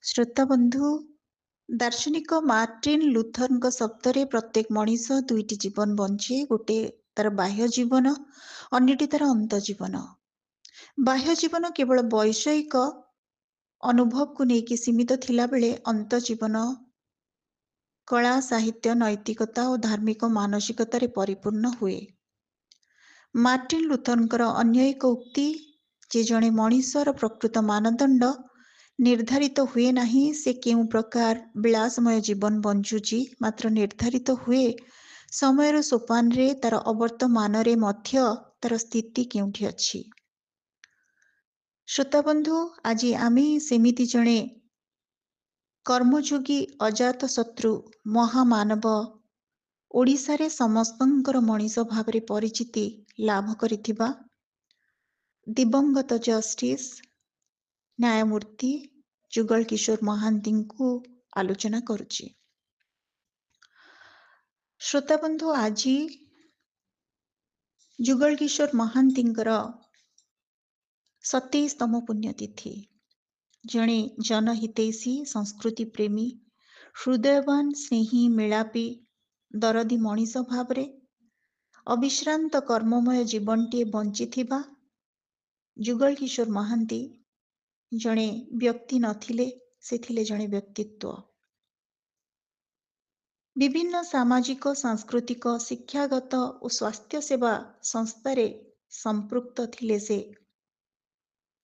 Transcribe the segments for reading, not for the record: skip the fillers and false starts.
श्रोता बंधु दार्शनिक मार्टिन लुथरଙ୍କ ଶବ୍ଦରେ ପ୍ରତ୍ୟେକ ମଣିଷ ଦୁଇଟି ଜୀବନ ବଞ୍ଚେ। ଗୋଟେ ତାର ବାହ୍ୟ ଜୀବନ, ଅନ୍ୟଟି ତାର ଅନ୍ତ ଜୀବନ। ବାହ୍ୟ ଜୀବନ କେବଳ ବୈଷୟିକ ଅନୁଭବକୁ ନେଇକି ସୀମିତ ଥିଲାବେଳେ ଅନ୍ତ ଜୀବନ କଳା, ସାହିତ୍ୟ, ନୈତିକତା ଓ ଧାର୍ମିକ ମାନସିକତାରେ ପରିପୂର୍ଣ୍ଣ ହୁଏ। ମାର୍ଟିନ ଲୁଥରଙ୍କର ଅନ୍ୟ ଏକ ଉକ୍ତି ଯେ ଜଣେ ମଣିଷର ପ୍ରକୃତ ମାନଦଣ୍ଡ ନିର୍ଦ୍ଧାରିତ ହୁଏ ନାହିଁ ସେ କେଉଁ ପ୍ରକାର ବିଳାସମୟ ଜୀବନ ବଞ୍ଚୁଛି, ମାତ୍ର ନିର୍ଦ୍ଧାରିତ ହୁଏ ସମୟର ସୋପାନରେ ତାର ଅବର୍ତ୍ତମାନରେ ମଧ୍ୟ ତାର ସ୍ଥିତି କେଉଁଠି ଅଛି। ଶ୍ରୋତାବନ୍ଧୁ, ଆଜି ଆମେ ସେମିତି ଜଣେ କର୍ମଯୋଗୀ ଅଜାତଶତ୍ରୁ ମହାମାନବ ଓଡ଼ିଶାରେ ସମସ୍ତଙ୍କର ମଣିଷ ଭାବରେ ପରିଚିତି ଲାଭ କରିଥିବା ଦିବଙ୍ଗତ ଜଷ୍ଟିସ୍ ନ୍ୟାୟମୂର୍ତ୍ତି ଯୁଗଳ କିଶୋର ମହାନ୍ତିଙ୍କୁ ଆଲୋଚନା କରୁଛି। ଶ୍ରୋତାବନ୍ଧୁ, ଆଜି ଯୁଗଳ କିଶୋର ମହାନ୍ତିଙ୍କର 27ତମ ପୁଣ୍ୟତିଥି। ଜଣେ ଜନହିତୈଷୀ, ସଂସ୍କୃତି ପ୍ରେମୀ, ହୃଦୟବାନ, ସ୍ନେହୀ, ମେଳାପୀ, ଦରଦୀ ମଣିଷ ଭାବରେ ଅବିଶ୍ରାନ୍ତ କର୍ମମୟ ଜୀବନଟିଏ ବଞ୍ଚିଥିବା ଯୁଗଳ କିଶୋର ମହାନ୍ତି ଜଣେ ବ୍ୟକ୍ତି ନଥିଲେ, ସେ ଥିଲେ ଜଣେ ବ୍ୟକ୍ତିତ୍ୱ। ବିଭିନ୍ନ ସାମାଜିକ, ସାଂସ୍କୃତିକ, ଶିକ୍ଷାଗତ ଓ ସ୍ୱାସ୍ଥ୍ୟ ସେବା ସଂସ୍ଥାରେ ସମ୍ପୃକ୍ତ ଥିଲେ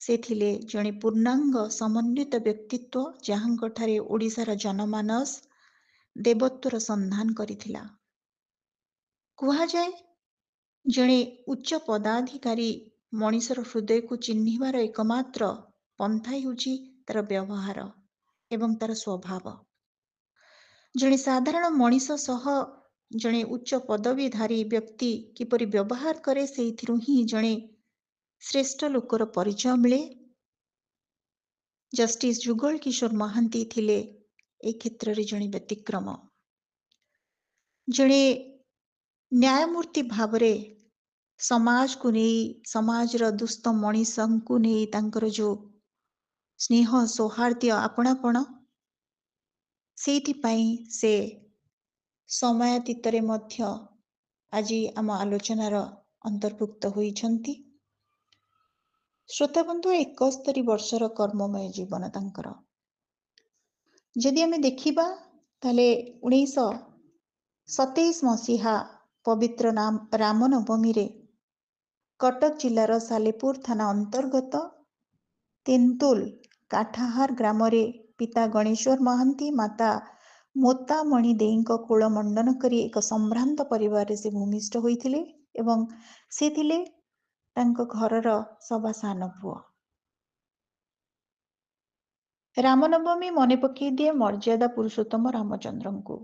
ସେ ଥିଲେ ଜଣେ ପୂର୍ଣ୍ଣାଙ୍ଗ ସମନ୍ୱିତ ବ୍ୟକ୍ତିତ୍ୱ, ଯାହାଙ୍କଠାରେ ଓଡ଼ିଶାର ଜନମାନସ ଦେବତ୍ୱର ସନ୍ଧାନ କରିଥିଲା। କୁହାଯାଏ ଜଣେ ଉଚ୍ଚ ପଦାଧିକାରୀ ମଣିଷର ହୃଦୟକୁ ଚିହ୍ନିବାର ଏକମାତ୍ର ପନ୍ଥା ହେଉଛି ତାର ବ୍ୟବହାର ଏବଂ ତାର ସ୍ୱଭାବ। ଜଣେ ସାଧାରଣ ମଣିଷ ସହ ଜଣେ ଉଚ୍ଚ ପଦବୀଧାରୀ ବ୍ୟକ୍ତି କିପରି ବ୍ୟବହାର କରେ, ସେଇଥିରୁ ହିଁ ଜଣେ ଶ୍ରେଷ୍ଠ ଲୋକର ପରିଚୟ ମିଳେ। ଜଷ୍ଟିସ୍ ଯୁଗଳ କିଶୋର ମହାନ୍ତି ଥିଲେ ଏ କ୍ଷେତ୍ରରେ ଜଣେ ବ୍ୟତିକ୍ରମ। ଜଣେ ନ୍ୟାୟମୂର୍ତ୍ତି ଭାବରେ ସମାଜକୁ ନେଇ, ସମାଜର ଦୁସ୍ଥ ମଣିଷଙ୍କୁ ନେଇ ତାଙ୍କର ଯେଉଁ ସ୍ନେହ, ସୌହାର୍ଦ୍ଦ୍ୟ, ଆପଣାପଣ, ସେଇଥିପାଇଁ ସେ ସମୟାତୀତରେ ମଧ୍ୟ ଆଜି ଆମ ଆଲୋଚନାର ଅନ୍ତର୍ଭୁକ୍ତ ହୋଇଛନ୍ତି। ଶ୍ରୋତାବନ୍ଧୁ, 71 ବର୍ଷର କର୍ମମୟ ଜୀବନ ତାଙ୍କର। ଯଦି ଆମେ ଦେଖିବା ତାହେଲେ 1927 ମସିହା ପବିତ୍ର ରାମନବମୀରେ କଟକ ଜିଲ୍ଲାର ସାଲେପୁର ଥାନା ଅନ୍ତର୍ଗତ ତେନ୍ତୁଲ କାଠାହାର ଗ୍ରାମରେ ପିତା ଗଣେଶ୍ୱର ମହାନ୍ତି, ମାତା ମୋତାମଣି ଦେଈଙ୍କ କୋଳ ମଣ୍ଡନ କରି ଏକ ସମ୍ଭ୍ରାନ୍ତ ପରିବାରରେ ସେ ଭୂମିଷ୍ଠ ହୋଇଥିଲେ ଏବଂ ସେ ଥିଲେ ତାଙ୍କ ଘରର ସବା ସାନ ପୁଅ। ରାମନବମୀ ମନେ ପକାଇ ଦିଏ ମର୍ଯ୍ୟାଦା ପୁରୁଷୋତ୍ତମ ରାମଚନ୍ଦ୍ରଙ୍କୁ,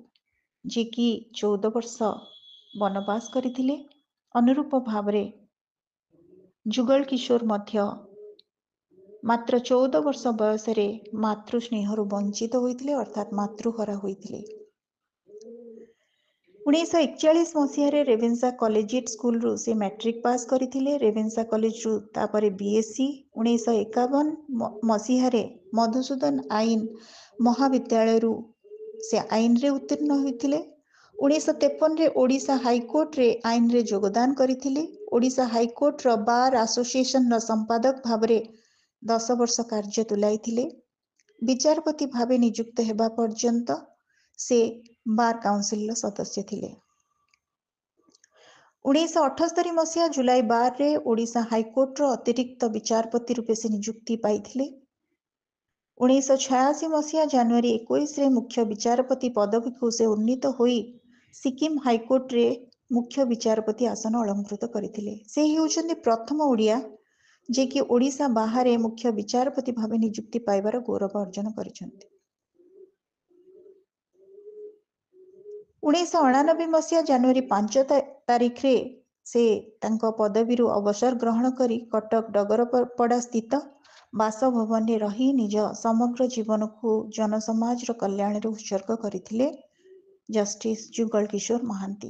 ଯିଏକି 14 ବର୍ଷ ବନବାସ କରିଥିଲେ। ଅନୁରୂପ ଭାବରେ ଯୁଗଳ କିଶୋର ମଧ୍ୟ ମାତ୍ର 14 ବର୍ଷ ବୟସରେ ମାତୃ ସ୍ନେହରୁ ବଞ୍ଚିତ ହୋଇଥିଲେ, ଅର୍ଥାତ୍ ମାତୃହରା ହୋଇଥିଲେ। 1941 ମସିହାରେ ରେଭେନ୍ସା କଲେଜିଏଟ୍ ସ୍କୁଲରୁ ସେ ମ୍ୟାଟ୍ରିକ୍ ପାସ୍ କରିଥିଲେ। ରେଭେନ୍ସା କଲେଜରୁ ତାପରେ BSc। 1951 ମସିହାରେ ମଧୁସୂଦନ ଆଇନ ମହାବିଦ୍ୟାଳୟରୁ ସେ ଆଇନରେ ଉତ୍ତୀର୍ଣ୍ଣ ହୋଇଥିଲେ। 1953ରେ ଓଡ଼ିଶା ହାଇକୋର୍ଟରେ ଆଇନରେ ଯୋଗଦାନ କରିଥିଲେ। ଓଡ଼ିଶା ହାଇକୋର୍ଟର ବାର୍ ଆସୋସିଏସନର ସମ୍ପାଦକ ଭାବରେ 10 ବର୍ଷ କାର୍ଯ୍ୟ ତୁଲାଇଥିଲେ। ବିଚାରପତି ଭାବେ ନିଯୁକ୍ତ ହେବା ପର୍ଯ୍ୟନ୍ତ ସେ ବାର୍ କାଉନସିଲର ସଦସ୍ୟ ଥିଲେ। 1978 ମସିହା ଜୁଲାଇ 12ରେ ଓଡ଼ିଶା ହାଇକୋର୍ଟର ଅତିରିକ୍ତ ବିଚାରପତି ରୂପେ ସେ ନିଯୁକ୍ତି ପାଇଥିଲେ। 1986 ମସିହା ଜାନୁଆରୀ 21ରେ ମୁଖ୍ୟ ବିଚାରପତି ପଦବୀକୁ ସେ ଉନ୍ନୀତ ହୋଇ ସିକିମ ହାଇକୋର୍ଟରେ ମୁଖ୍ୟ ବିଚାରପତି ଆସନ ଅଳଙ୍କୃତ କରିଥିଲେ। ସେ ହେଉଛନ୍ତି ପ୍ରଥମ ଓଡ଼ିଆ ଯିଏକି ଓଡ଼ିଶା ବାହାରେ ମୁଖ୍ୟ ବିଚାରପତି ଭାବେ ନିଯୁକ୍ତି ପାଇବାର ଗୌରବ ଅର୍ଜନ କରିଛନ୍ତି। 1989 ମସିହା ଜାନୁଆରୀ 5 ତାରିଖରେ ସେ ତାଙ୍କ ପଦବୀରୁ ଅବସର ଗ୍ରହଣ କରି କଟକ ଡଗରପଡ଼ା ସ୍ଥିତ ବାସଭବନରେ ରହି ନିଜ ସମଗ୍ର ଜୀବନକୁ ଜନସମାଜର କଲ୍ୟାଣରେ ଉତ୍ସର୍ଗ କରିଥିଲେ ଜଷ୍ଟିସ୍ ଯୁଗଳ କିଶୋର ମହାନ୍ତି।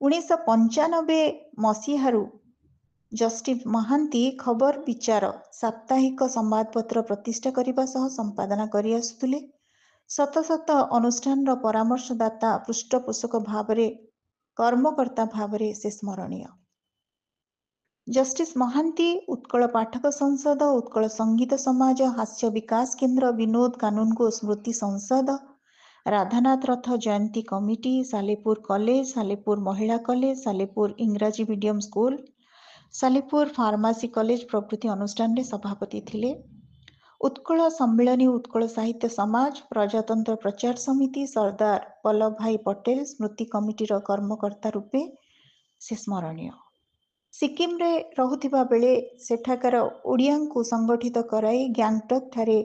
1995 ମସିହାରୁ ଜଷ୍ଟିସ୍ ମହାନ୍ତି ଖବର ବିଚାର ସାପ୍ତାହିକ ସମ୍ବାଦପତ୍ର ପ୍ରତିଷ୍ଠା କରିବା ସହ ସମ୍ପାଦନା କରି ଆସୁଥିଲେ। ଶତ ଶତ ଅନୁଷ୍ଠାନର ପରାମର୍ଶଦାତା ପୃଷ୍ଠପୋଷକ ଭାବରେ କର୍ମକର୍ତ୍ତା ଭାବରେ ସେ ସ୍ମରଣୀୟ। ଜଷ୍ଟିସ୍ ମହାନ୍ତି ଉତ୍କଳ ପାଠକ ସଂସଦ, ଉତ୍କଳ ସଙ୍ଗୀତ ସମାଜ, ହାସ୍ୟ ବିକାଶ କେନ୍ଦ୍ର, ବିନୋଦ କାନୁନଗୋ ସ୍ମୃତି ସଂସଦ, ରାଧାନାଥ ରଥ ଜୟନ୍ତୀ କମିଟି, ସାଲେପୁର କଲେଜ, ସାଲେପୁର ମହିଳା କଲେଜ, ସାଲେପୁର ଇଂରାଜୀ medium school, Salepur pharmacy college ପ୍ରଭୃତି ଅନୁଷ୍ଠାନରେ ସଭାପତି ଥିଲେ। ଉତ୍କଳ ସମ୍ମିଳନୀ, ଉତ୍କଳ ସାହିତ୍ୟ ସମାଜ, ପ୍ରଜାତନ୍ତ୍ର ପ୍ରଚାର ସମିତି, ସର୍ଦ୍ଦାର ବଲ୍ଲଭ ଭାଇ ପଟେଲ ସ୍ମୃତି କମିଟିର କର୍ମକର୍ତ୍ତା ରୂପେ ସେ ସ୍ମରଣୀୟ। ସିକିମରେ ରହୁଥିବା ବେଳେ ସେଠାକାର ଓଡ଼ିଆଙ୍କୁ ସଂଗଠିତ କରାଇ ଗ୍ୟାଙ୍ଗଟକ୍ ଠାରେ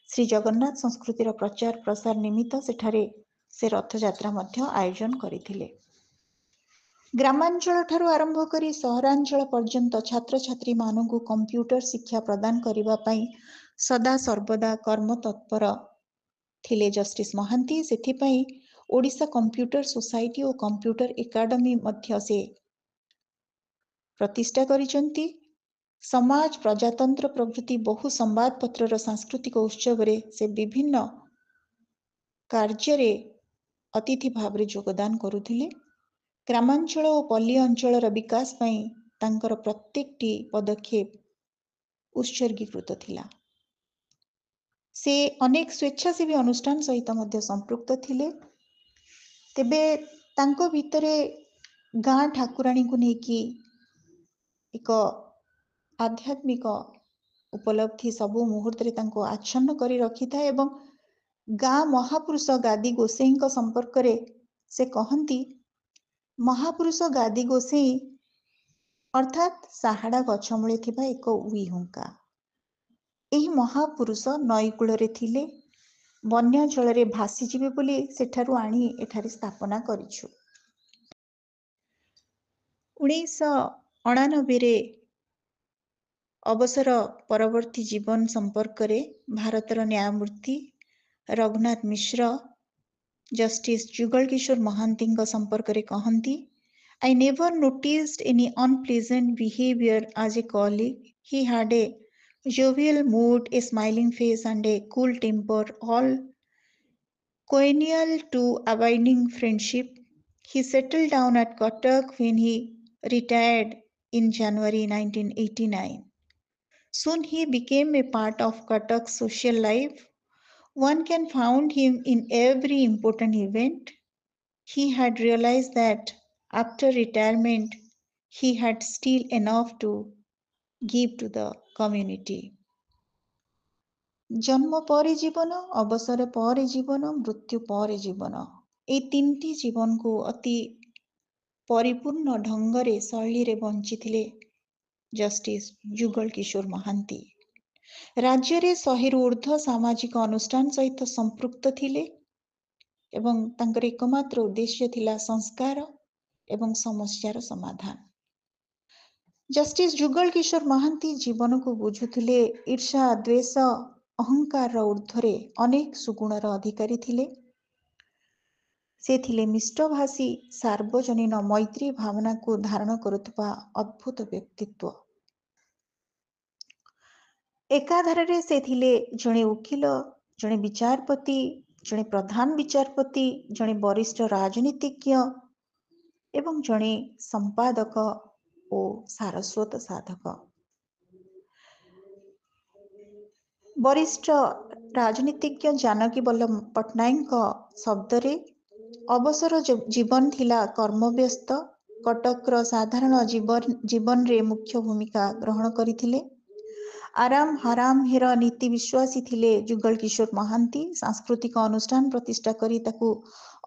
ଶ୍ରୀ ଜଗନ୍ନାଥ ସଂସ୍କୃତିର ପ୍ରଚାର ପ୍ରସାର ନିମିତ୍ତ ସେଠାରେ ସେ ରଥଯାତ୍ରା ମଧ୍ୟ ଆୟୋଜନ କରିଥିଲେ। ଗ୍ରାମାଞ୍ଚଳ ଠାରୁ ଆରମ୍ଭ କରି ସହରାଞ୍ଚଳ ପର୍ଯ୍ୟନ୍ତ ଛାତ୍ରଛାତ୍ରୀମାନଙ୍କୁ କମ୍ପ୍ୟୁଟର ଶିକ୍ଷା ପ୍ରଦାନ କରିବା ପାଇଁ ସଦା ସର୍ବଦା କର୍ମତତ୍ପର ଥିଲେ ଜଷ୍ଟିସ୍ ମହାନ୍ତି। ସେଥିପାଇଁ ଓଡ଼ିଶା କମ୍ପ୍ୟୁଟର ସୋସାଇଟି ଓ କମ୍ପ୍ୟୁଟର ଏକାଡେମୀ ମଧ୍ୟ ସେ ପ୍ରତିଷ୍ଠା କରିଛନ୍ତି। ସମାଜ, ପ୍ରଜାତନ୍ତ୍ର ପ୍ରଭୃତି ବହୁ ସମ୍ବାଦପତ୍ରର ସାଂସ୍କୃତିକ ଉତ୍ସବରେ ସେ ବିଭିନ୍ନ କାର୍ଯ୍ୟରେ ଅତିଥି ଭାବରେ ଯୋଗଦାନ କରୁଥିଲେ। ଗ୍ରାମାଞ୍ଚଳ ଓ ପଲ୍ଲୀ ଅଞ୍ଚଳର ବିକାଶ ପାଇଁ ତାଙ୍କର ପ୍ରତ୍ୟେକଟି ପଦକ୍ଷେପ ଉତ୍ସର୍ଗୀକୃତ ଥିଲା। ସେ ଅନେକ ସ୍ୱେଚ୍ଛାସେବୀ ଅନୁଷ୍ଠାନ ସହିତ ମଧ୍ୟ ସମ୍ପୃକ୍ତ ଥିଲେ। ତେବେ ତାଙ୍କ ଭିତରେ ଗାଁ ଠାକୁରାଣୀଙ୍କୁ ନେଇକି ଏକ ଆଧ୍ୟାତ୍ମିକ ଉପଲବ୍ଧି ସବୁ ମୁହୂର୍ତ୍ତରେ ତାଙ୍କୁ ଆଚ୍ଛନ୍ନ କରି ରଖିଥାଏ ଏବଂ ଗାଁ ମହାପୁରୁଷ ଗାଦି ଗୋସେଇଁଙ୍କ ସମ୍ପର୍କରେ ସେ କହନ୍ତି, ମହାପୁରୁଷ ଗାଦି ଗୋସେଇଁ ଅର୍ଥାତ୍ ସାହାଡ଼ା ଗଛ ମୂଳେ ଥିବା ଏକ ଉଇ ହୁଙ୍କା। ଏହି ମହାପୁରୁଷ ନଈକୂଳରେ ଥିଲେ, ବନ୍ୟା ଜଳରେ ଭାସିଯିବେ ବୋଲି ସେଠାରୁ ଆଣି ଏଠାରେ ସ୍ଥାପନା କରିଛୁ। 1999ରେ ଅବସର ପରବର୍ତ୍ତୀ ଜୀବନ ସମ୍ପର୍କରେ ଭାରତର ନ୍ୟାୟମୂର୍ତ୍ତି ରଘୁନାଥ ମିଶ୍ର ଜଷ୍ଟିସ୍ ଯୁଗଳ କିଶୋର ମହାନ୍ତିଙ୍କ ସମ୍ପର୍କରେ କହନ୍ତି, I never noticed any unpleasant behavior as a colleague. He had a jovial mood, a smiling face and a cool temper, all congenial to abiding friendship. He settled down at Cuttack when he retired in January 1989. Soon he became a part of Cuttack's social life. One can find him in every important event. He had realized that after retirement, he had still enough to give to the community. ଜନ୍ମ ପରେ ଜୀବନ, ଅବସର ପରେ ଜୀବନ, ମୃତ୍ୟୁ ପରେ ଜୀବନ, এই ତିନିଟି ଜୀବନକୁ ଅତି ପରିପୂର୍ଣ୍ଣ ଢଙ୍ଗରେ ଶୈଳୀରେ ବଞ୍ଚିଥିଲେ ଜଷ୍ଟିସ୍ ଯୁଗଳ କିଶୋର ମହାନ୍ତି। ରାଜ୍ୟରେ 100ରୁ ଉର୍ଦ୍ଧ୍ୱ ସାମାଜିକ ଅନୁଷ୍ଠାନ ସହିତ ସମ୍ପୃକ୍ତ ଥିଲେ ଏବଂ ତାଙ୍କର ଏକମାତ୍ର ଉଦ୍ଦେଶ୍ୟ ଥିଲା ସଂସ୍କାର ଏବଂ ସମସ୍ୟାର ସମାଧାନ। ଜଷ୍ଟିସ୍ ଯୁଗଳ କିଶୋର ମହାନ୍ତି ଜୀବନକୁ ବୁଝୁଥିଲେ ଈର୍ଷା, ଦ୍ୱେଷ, ଅହଙ୍କାରର ଊର୍ଦ୍ଧ୍ୱରେ ଅନେକ ସୁଗୁଣର ଅଧିକାରୀ ଥିଲେ। ସେ ଥିଲେ ମିଷ୍ଟଭାଷୀ, ସାର୍ବଜନୀନ ମୈତ୍ରୀ ଭାବନାକୁ ଧାରଣ କରୁଥିବା ଅଦ୍ଭୁତ ବ୍ୟକ୍ତିତ୍ୱ। ଏକାଧାରରେ ସେ ଥିଲେ ଜଣେ ଓକିଲ, ଜଣେ ବିଚାରପତି, ଜଣେ ପ୍ରଧାନ ବିଚାରପତି, ଜଣେ ବରିଷ୍ଠ ରାଜନୀତିଜ୍ଞ ଏବଂ ଜଣେ ସମ୍ପାଦକ ଓ ସାରସ୍ୱତ ସାଧକ। ବରିଷ୍ଠ ରାଜନୀତିଜ୍ଞ ଜାନକୀ ବଲ୍ଲଭ ପଟ୍ଟନାୟକଙ୍କ ଶବ୍ଦରେ ଅବସର ଜୀବନ ଥିଲା କର୍ମବ୍ୟସ୍ତ। କଟକର ସାଧାରଣ ଜୀବନରେ ମୁଖ୍ୟ ଭୂମିକା ଗ୍ରହଣ କରିଥିଲେ। ଆରାମ ହାରାମ ହେର ନୀତି ବିଶ୍ୱାସୀ ଥିଲେ ଯୁଗଳ କିଶୋର ମହାନ୍ତି। ସାଂସ୍କୃତିକ ଅନୁଷ୍ଠାନ ପ୍ରତିଷ୍ଠା କରି ତାକୁ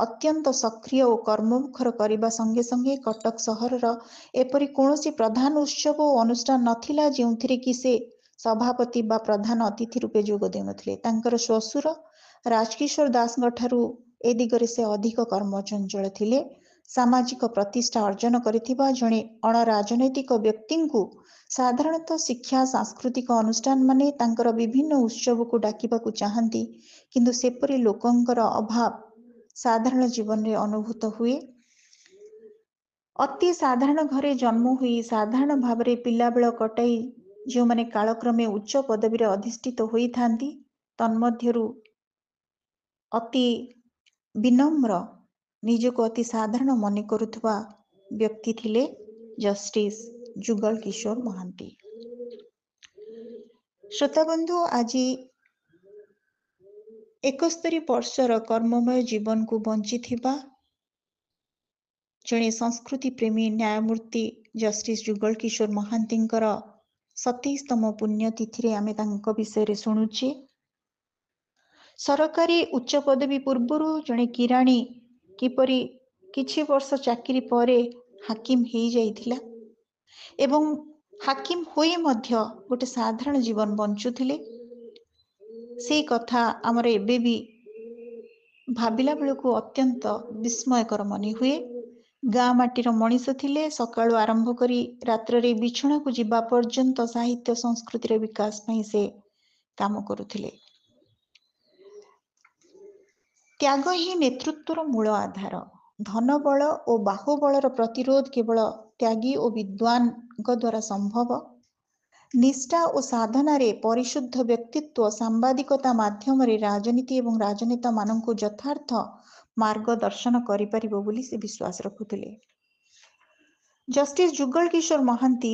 ଅତ୍ୟନ୍ତ ସକ୍ରିୟ ଓ କର୍ମମୁଖର କରିବା ସଙ୍ଗେ ସଙ୍ଗେ କଟକ ସହରର ଏପରି କୌଣସି ପ୍ରଧାନ ଉତ୍ସବ ଓ ଅନୁଷ୍ଠାନ ନଥିଲା ଯେଉଁଥିରେ କି ସେ ସଭାପତି ବା ପ୍ରଧାନ ଅତିଥି ରୂପେ ଯୋଗ ଦେଉନଥିଲେ। ତାଙ୍କର ଶ୍ୱଶୁର ରାଜକିଶୋର ଦାସଙ୍କ ଠାରୁ ଏ ଦିଗରେ ସେ ଅଧିକ କର୍ମଚଞ୍ଚଳ ଥିଲେ। ସାମାଜିକ ପ୍ରତିଷ୍ଠା ଅର୍ଜନ କରିଥିବା ଜଣେ ଅଣରାଜନୈତିକ ବ୍ୟକ୍ତିଙ୍କୁ ସାଧାରଣତଃ ଶିକ୍ଷା ସାଂସ୍କୃତିକ ଅନୁଷ୍ଠାନମାନେ ତାଙ୍କର ବିଭିନ୍ନ ଉତ୍ସବକୁ ଡାକିବାକୁ ଚାହାନ୍ତି, କିନ୍ତୁ ସେପରି ଲୋକଙ୍କର ଅଭାବ ସାଧାରଣ ଜୀବନରେ ଅନୁଭୂତ ହୁଏ। ଅତି ସାଧାରଣ ଘରେ ଜନ୍ମ ହୋଇ ସାଧାରଣ ଭାବରେ ପିଲାବେଳ କଟାଇ ଯେଉଁମାନେ କାଳକ୍ରମେ ଉଚ୍ଚ ପଦବୀରେ ଅଧିଷ୍ଠିତ ହୋଇଥାନ୍ତି, ତନ୍ମଧ୍ୟରୁ ଅତି ବିନମ୍ର, ନିଜକୁ ଅତି ସାଧାରଣ ମନେ କରୁଥିବା ବ୍ୟକ୍ତି ଥିଲେ ଜଷ୍ଟିସ ଯୁଗଳ କିଶୋର ମହାନ୍ତି। ଶ୍ରୋତାବନ୍ଧୁ, ଆଜି 71 ବର୍ଷର କର୍ମମୟ ଜୀବନକୁ ବଞ୍ଚିଥିବା ଜଣେ ସଂସ୍କୃତି ପ୍ରେମୀ ନ୍ୟାୟମୂର୍ତ୍ତି ଜଷ୍ଟିସ ଯୁଗଳ କିଶୋର ମହାନ୍ତିଙ୍କର 27ତମ ପୁଣ୍ୟତିଥିରେ ଆମେ ତାଙ୍କ ବିଷୟରେ ଶୁଣୁଛେ। ସରକାରୀ ଉଚ୍ଚ ପଦବୀ ପୂର୍ବରୁ ଜଣେ କିରାଣୀ କିପରି କିଛି ବର୍ଷ ଚାକିରି ପରେ ହାକିମ ହେଇଯାଇଥିଲା ଏବଂ ହାକିମ ହୋଇ ମଧ୍ୟ ଗୋଟେ ସାଧାରଣ ଜୀବନ ବଞ୍ଚୁଥିଲେ, ସେଇ କଥା ଆମର ଏବେ ବି ଭାବିଲା ବେଳକୁ ଅତ୍ୟନ୍ତ ବିସ୍ମୟକର ମନେ ହୁଏ। ଗାଁ ମାଟିର ମଣିଷ ଥିଲେ। ସକାଳୁ ଆରମ୍ଭ କରି ରାତ୍ରରେ ବିଛଣାକୁ ଯିବା ପର୍ଯ୍ୟନ୍ତ ସାହିତ୍ୟ ସଂସ୍କୃତିର ବିକାଶ ପାଇଁ ସେ କାମ କରୁଥିଲେ। ତ୍ୟାଗ ହିଁ ନେତୃତ୍ୱର ମୂଳ ଆଧାର। ଧନବଳ ଓ ବାହୁବଳର ପ୍ରତିରୋଧ କେବଳ ତ୍ୟାଗୀ ଓ ବିଦ୍ୱାନଙ୍କ ଦ୍ୱାରା ସମ୍ଭବ। ନିଷ୍ଠା ଓ ସାଧନାରେ ପରିଶୁଦ୍ଧ ବ୍ୟକ୍ତିତ୍ୱ ସାମ୍ବାଦିକତା ମାଧ୍ୟମରେ ରାଜନୀତି ଏବଂ ରାଜନେତାମାନଙ୍କୁ ଯଥାର୍ଥ ମାର୍ଗଦର୍ଶନ କରିପାରିବ ବୋଲି ସେ ବିଶ୍ୱାସ ରଖୁଥିଲେ। ଜଷ୍ଟିସ ଯୁଗଳ କିଶୋର ମହାନ୍ତି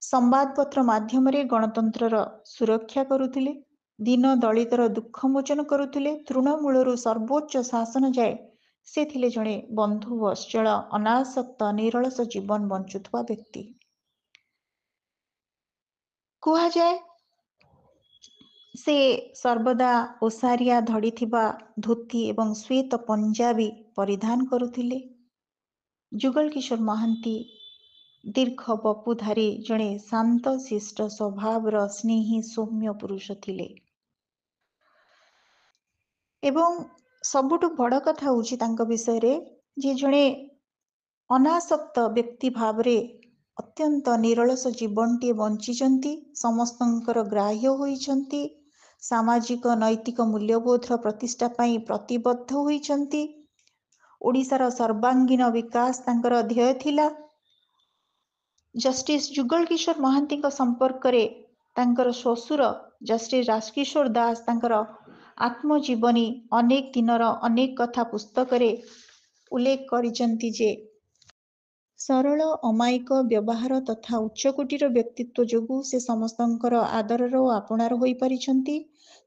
ସମ୍ବାଦପତ୍ର ମାଧ୍ୟମରେ ଗଣତନ୍ତ୍ରର ସୁରକ୍ଷା କରୁଥିଲେ, ଦୀନ ଦଳିତର ଦୁଃଖ ମୋଚନ କରୁଥିଲେ। ତୃଣମୂଳରୁ ସର୍ବୋଚ୍ଚ ଶାସନ ଯାଏ ସେ ଥିଲେ ଜଣେ ବନ୍ଧୁ ବତ୍ସଳ, ଅନାସକ୍ତ, ନିରଳସ ଜୀବନ ବଞ୍ଚୁଥିବା ବ୍ୟକ୍ତି। କୁହାଯାଏ ସେ ସର୍ବଦା ଓସାରିଆ ଧଡ଼ିଥିବା ଧୋତି ଏବଂ ଶ୍ଵେତ ପଞ୍ଜାବୀ ପରିଧାନ କରୁଥିଲେ। ଯୁଗଳ କିଶୋର ମହାନ୍ତି ଦୀର୍ଘ ବପୁଧାରୀ ଜଣେ ଶାନ୍ତ ଶିଷ୍ଟ ସ୍ୱଭାବର ସ୍ନେହୀ ସୌମ୍ୟ ପୁରୁଷ ଥିଲେ ଏବଂ ସବୁଠୁ ବଡ଼ କଥା ହେଉଛି ତାଙ୍କ ବିଷୟରେ ଯେ ଜଣେ ଅନାସକ୍ତ ବ୍ୟକ୍ତି ଭାବରେ ଅତ୍ୟନ୍ତ ନିରଳସ ଜୀବନଟିଏ ବଞ୍ଚିଛନ୍ତି, ସମସ୍ତଙ୍କର ଗ୍ରାହ୍ୟ ହୋଇଛନ୍ତି, ସାମାଜିକ ନୈତିକ ମୂଲ୍ୟବୋଧର ପ୍ରତିଷ୍ଠା ପାଇଁ ପ୍ରତିବଦ୍ଧ ହୋଇଛନ୍ତି। ଓଡ଼ିଶାର ସର୍ବାଙ୍ଗୀନ ବିକାଶ ତାଙ୍କର ଧ୍ୟେୟ ଥିଲା। ଜଷ୍ଟିସ ଯୁଗଳ କିଶୋର ମହାନ୍ତିଙ୍କ ସମ୍ପର୍କରେ ତାଙ୍କର ଶ୍ୱଶୁର ଜଷ୍ଟିସ ରାଜକିଶୋର ଦାସ ତାଙ୍କର ଆତ୍ମଜୀବନୀ ଅନେକ ଦିନର ଅନେକ କଥା ପୁସ୍ତକରେ ଉଲ୍ଲେଖ କରିଛନ୍ତି ଯେ ସରଳ ଅମାୟିକ ବ୍ୟବହାର ତଥା ଉଚ୍ଚକୋଟୀର ବ୍ୟକ୍ତିତ୍ୱ ଯୋଗୁଁ ସେ ସମସ୍ତଙ୍କର ଆଦରର ଓ ଆପଣାର ହୋଇପାରିଛନ୍ତି।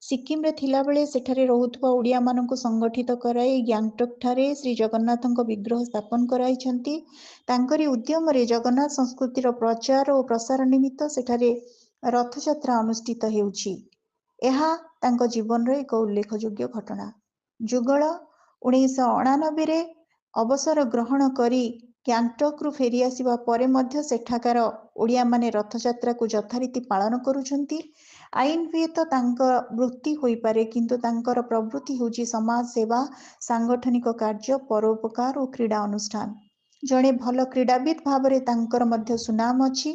ସିକିମରେ ଥିଲାବେଳେ ସେଠାରେ ରହୁଥିବା ଓଡ଼ିଆମାନଙ୍କୁ ସଂଗଠିତ କରାଇ ଗ୍ୟାଙ୍ଗଟକ୍ଠାରେ ଶ୍ରୀ ଜଗନ୍ନାଥଙ୍କ ବିଗ୍ରହ ସ୍ଥାପନ କରାଇଛନ୍ତି। ତାଙ୍କରି ଉଦ୍ୟମରେ ଜଗନ୍ନାଥ ସଂସ୍କୃତିର ପ୍ରଚାର ଓ ପ୍ରସାର ନିମିତ୍ତ ସେଠାରେ ରଥଯାତ୍ରା ଅନୁଷ୍ଠିତ ହେଉଛି। ଏହା ତାଙ୍କ ଜୀବନର ଏକ ଉଲ୍ଲେଖଯୋଗ୍ୟ ଘଟଣା। ଯୁଗଳ 1999ରେ ଅବସର ଗ୍ରହଣ କରି ଗ୍ୟାଙ୍ଗଟକ୍ରୁ ଫେରିଆସିବା ପରେ ମଧ୍ୟ ସେଠାକାର ଓଡ଼ିଆମାନେ ରଥଯାତ୍ରାକୁ ଯଥାରୀତି ପାଳନ କରୁଛନ୍ତି। ଆଇନ ହୁଏତ ତାଙ୍କ ବୃତ୍ତି ହୋଇପାରେ, କିନ୍ତୁ ତାଙ୍କର ପ୍ରବୃତ୍ତି ହେଉଛି ସମାଜ ସେବା, ସାଂଗଠନିକ କାର୍ଯ୍ୟ, ପରୋପକାର ଓ କ୍ରୀଡ଼ା ଅନୁଷ୍ଠାନ। ଜଣେ ଭଲ କ୍ରୀଡ଼ାବିତ୍ ଭାବରେ ତାଙ୍କର ମଧ୍ୟ ସୁନାମ ଅଛି।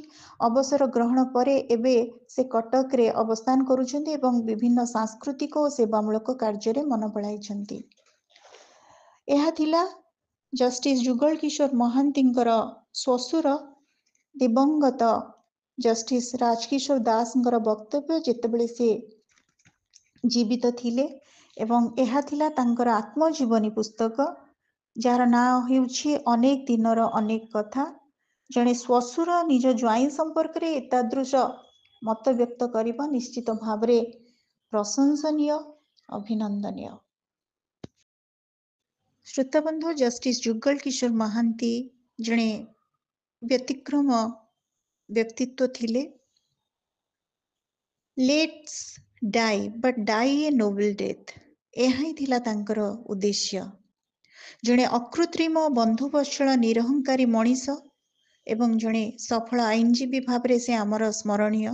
ଅବସର ଗ୍ରହଣ ପରେ ଏବେ ସେ କଟକରେ ଅବସ୍ଥାନ କରୁଛନ୍ତି ଏବଂ ବିଭିନ୍ନ ସାଂସ୍କୃତିକ ଓ ସେବାମୂଳକ କାର୍ଯ୍ୟରେ ମନ ବଳାଇଛନ୍ତି। ଏହା ଥିଲା ଜଷ୍ଟିସ ଯୁଗଳ କିଶୋର ମହାନ୍ତିଙ୍କର ଶ୍ୱଶୁର ଦିବଂଗତ ଜଷ୍ଟିସ ରାଜକିଶୋର ଦାସଙ୍କର ବକ୍ତବ୍ୟ ଯେତେବେଳେ ସେ ଜୀବିତ ଥିଲେ, ଏବଂ ଏହା ଥିଲା ତାଙ୍କର ଆତ୍ମଜୀବନୀ ପୁସ୍ତକ ଯାହାର ନାଁ ହେଉଛି ଅନେକ ଦିନର ଅନେକ କଥା। ଜଣେ ଶ୍ୱଶୁର ନିଜ ଜ୍ୱାଇଁ ସମ୍ପର୍କରେ ଏତାଦୃଶ ମତ ବ୍ୟକ୍ତ କରିବା ନିଶ୍ଚିତ ଭାବରେ ପ୍ରଶଂସନୀୟ, ଅଭିନନ୍ଦନୀୟ। ଶ୍ରୋତାବନ୍ଧୁ, ଜଷ୍ଟିସ ଯୁଗଳ କିଶୋର ମହାନ୍ତି ଜଣେ ବ୍ୟତିକ୍ରମ ବ୍ୟକ୍ତିତ୍ୱ ଥିଲେ। Let's die but die a noble death, ଏହା ହିଁ ଥିଲା ତାଙ୍କର ଉଦ୍ଦେଶ୍ୟ। ଜଣେ ଅକୃତ୍ରିମ ବନ୍ଧୁବତ୍ସଳ ନିରହଙ୍କାରୀ ମଣିଷ ଏବଂ ଜଣେ ସଫଳ ଆଇନଜୀବୀ ଭାବରେ ସେ ଆମର ସ୍ମରଣୀୟ।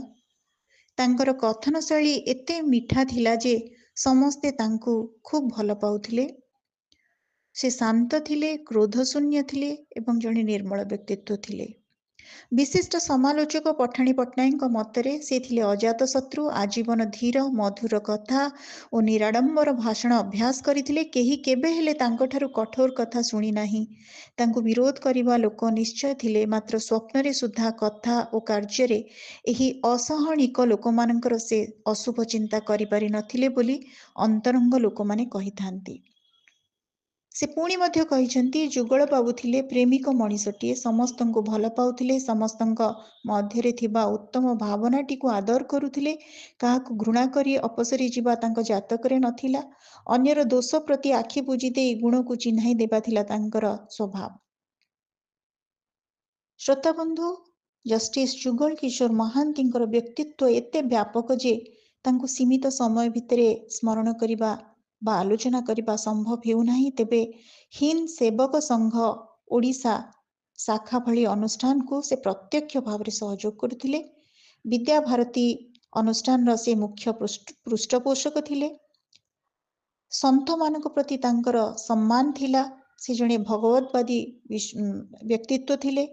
ତାଙ୍କର କଥନ ଶୈଳୀ ଏତେ ମିଠା ଥିଲା ଯେ ସମସ୍ତେ ତାଙ୍କୁ ଖୁବ୍ ଭଲ ପାଉଥିଲେ। ସେ ଶାନ୍ତ ଥିଲେ, କ୍ରୋଧଶୂନ୍ୟ ଥିଲେ ଏବଂ ଜଣେ ନିର୍ମଳ ବ୍ୟକ୍ତିତ୍ୱ ଥିଲେ। विशिष्ट समालोचक पठाणी पट्टनायक मतरे से थिले अजातशत्रु, आजीवन धीर मधुर कथा और निराडंबर भाषण अभ्यास करथिले। केही केबे हेले तांको ठारू कठोर कथा शुणी नाही। तांको विरोध करिबा लोक निश्चय थिले, मात्र स्वप्नरे सुद्धा कथा और कार्य एही असहनिक लोकमानंकर से अशुभ चिंता करिपारि नथिले बोली अंतरंग लोकमाने कहिथांती। से पुणी मध्य कहिसंती, जुगल बाबू थिले प्रेमिक मनीषटिए, समस्तंको भल पाउथिले, समस्तंक मध्यरे थिबा उत्तम भावनाटी को आदर करुथिले, काहाकु घृणा करी अपसरी जिबा तांको जातकरे नथिला। अन्यर दोष प्रति आखि बुझी देई गुण को चिन्हाई देबा थिला तांकर स्वभाव। श्रोता बंधु, जस्टिस जुगल किशोर महांतींकर व्यक्तित्व एते व्यापक जे तांको सीमित समय भितरे स्मरण करिबा बा आलोचना करने संभव हेउनाही। तेबे हिंद सेवक संघ ओडिशा शाखा भली अनुष्ठान को से प्रत्यक्ष भाव में सहयोग करथिले। विद्या भारती अनुष्ठान से मुख्य पृष्ठपोषक थिले। संत मानक प्रति तांकर सम्मान थिला। से जणे भगवतवादी व्यक्तित्व थिले।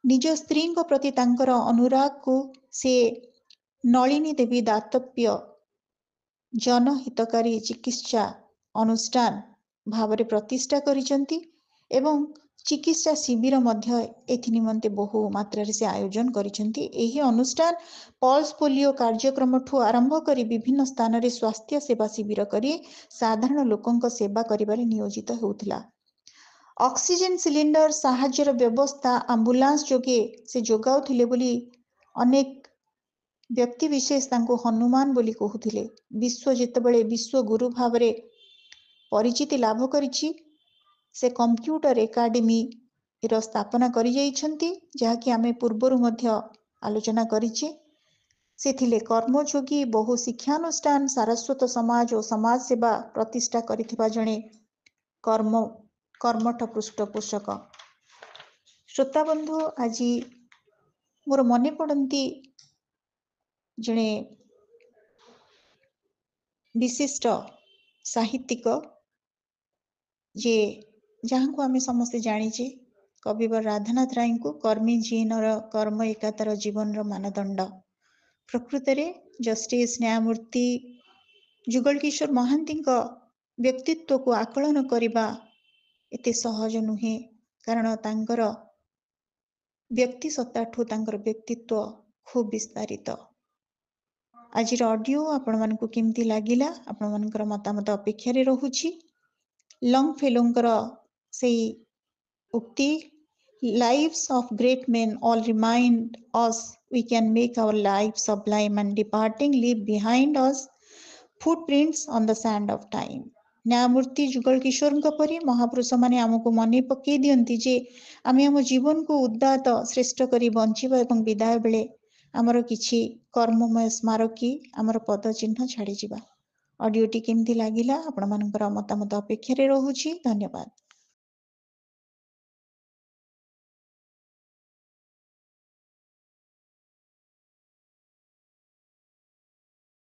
निज स्त्री को प्रति तांकर अनुराग को से नलिनी देवी दातव्य जनहितकारी चिकित्सा अनुष्ठान भावरे प्रतिष्ठा करिसंती एवं चिकित्सा शिविर मध्य एथि निमंते बहु मात्रा से आयोजन करिसंती। एही अनुष्ठान पल्स पोलियो कार्यक्रम ठू आरंभ करी विभिन्न स्थान रे स्वास्थ्य सेवा शिविर करी साधारण लोकंक सेवा करिबारे नियोजित होउथिला। ऑक्सीजन सिलिंडर साहाଯ୍यर व्यवस्था एम्बुलेंस जोगे से जोगाउथिले बोली अनेक व्यक्ति विशेष तांको हनुमान बोली कहूथिले। विश्व जितेबले विश्व गुरु भाव में परिचिति लाभ करिछि, से कंप्यूटर एकाडेमी रो स्थापना करि जाइछंती, जहाँकि आमे पूर्वरु मध्य आलोचना करिछि। से थिले कर्मयोगी बहु शिक्षानुष्ठान सारस्वत समाज और समाज सेवा प्रतिष्ठा करिथिबा जणे कर्मठ पृष्ठपोषक। श्रोता बंधु, आज मोर मने पड़ती जणे विशिष्ट साहित्यिक जे जहाँ को आमे समस्ते जानीचे, कविवर राधानाथ राय को कर्मी जीनर कर्म एकातार जीवन मानदंड। प्रकृत रे जस्टिस न्यायमूर्ति जुगल किशोर महांती व्यक्तित्व को आकलन करने एते सहज नुहे, कारण तांकर व्यक्ति सत्ता ठू तांकर व्यक्तित्व खूब विस्तारित। आज ऑडियो आपण मानकु केमती लागिला, आपण मानकर मतामत अपेक्षा रे रहुछि। लंग फेलोंकर से उक्ति, lives of great men all remind us we can make our life sublime and departing leave behind us footprints on the sand of time. न्यायमूर्ति जुगल किशोर परी महापुरुष माने आमको मने पकई दियंती जे आमे आम जीवन को उदात्त श्रेष्ठ करी बंचिबा एवं विदाय बेले आमर किछि कर्ममय स्मारकी आमर पद चिन्ह छाड़ी जिबा। ऑडियोटी केमती लागिला आपण मानकर मतामत अपेक्षा रे रहुछि। धन्यवाद।